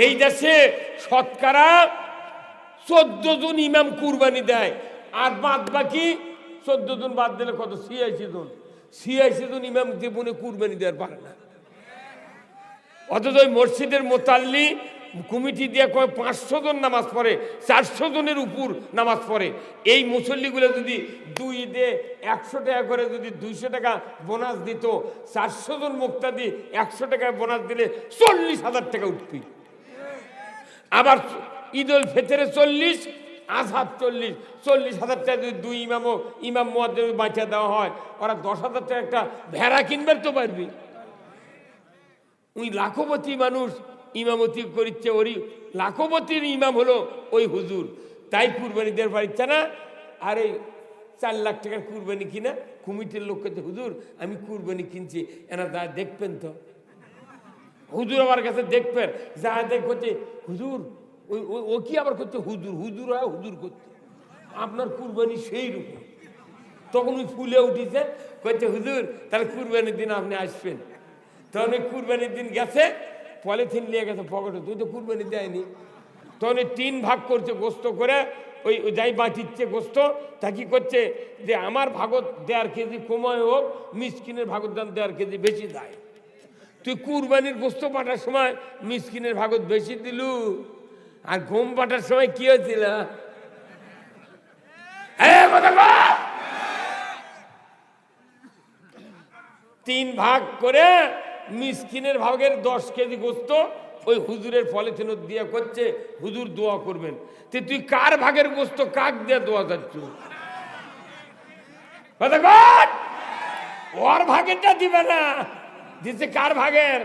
এই দেশে শতকরা 14 জন ইমাম কুরবানি দেয়, আর বাদ বাকি 14 জন বাদ দিলে কত 86 জন। 86 জন ইমাম জীবনে কুরবানি দেওয়ার পারে না। অথচ ওই মসজিদের মোতাল্লি কমিটি দিয়ে কয় 500 জন নামাজ পড়ে, 400 জনের উপর নামাজ পড়ে। এই মুসল্লিগুলো যদি দুই ঈদে 100 টাকা করে যদি 200 টাকা বোনাস দিত, 400 জন মুক্তাদি 100 টাকা বোনাস দিলে 40,000 টাকা উঠবে। আবার ঈদ উল ফিতরে 40, আজহার 40,000 টাকা যদি দুই ইমাম মুয়াজ্জিন বাঁচা দেওয়া হয়, ওরা 10,000 টাকা একটা ভেড়া কিনবে তো পারবি। ওই লাখপতি মানুষ ইমামতি করিচ্ছে, ওরই লাখপতির ইমাম হলো ওই হুজুর। তাই কুরবানি দেওয়ার পারিচ্ছে না। আর এই 4 লাখ টাকার কুরবানি কিনা কমিটির লোক করছে, হুজুর আমি কুরবানি কিনছি, এনা যা দেখবেন তো। হুজুর আমার কাছে দেখবেন, যা দেখছে হুজুর ও কি আবার করছে, হুজুর হয় হুজুর করছে আপনার কুরবানি সেই রূপ। তখন ওই ফুলে উঠিছে, করছে হুজুর তাহলে কুরবানির দিন আপনি আসবেন। তখন ওই কুরবানির দিন গেছে, পলিথিন নিয়ে গেছে পকেটে, তুই তো কুরবানি দেয়নি। তখন ওই 3 ভাগ করছে গোস্ত করে, ওই যাই বাঁচিচ্ছে গোস্ত তা কি করছে যে আমার ভাগত 1.5 কেজি কমায় হোক, মিসকিনের ভাগত দাম 1.5 কেজি বেশি দেয়। তুই কুরবানির গোস্ত পাঠার সময় মিসকিনের ভাগত বেশি দিলু, আর গম পাঠার সময় কি হয়েছিল? 3 ভাগ করে মিসকিনের ভাগের 10 কেজি গোস্ত ওই হুজুরের পলিথিন দিয়ে করছে, হুজুর দোয়া করবেন। তুই কার ভাগের গোস্ত কাক দিয়ে দোয়া যাচ্ছ? ওর ভাগেরটা দিবে না, দিচ্ছে কার ভাগের?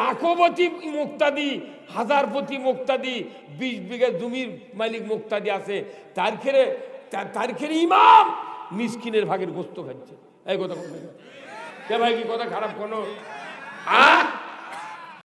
লাখপতি মুক্তাদি, হাজারপতি মুক্তাদি, 20 বিঘা জমির মালিক মুক্তাদি আছে, তার খেরে ইমাম মিসকিনের ভাগের গোস্ত খাচ্ছে। এই কথা ভাই, কি কথা খারাপ কোনো?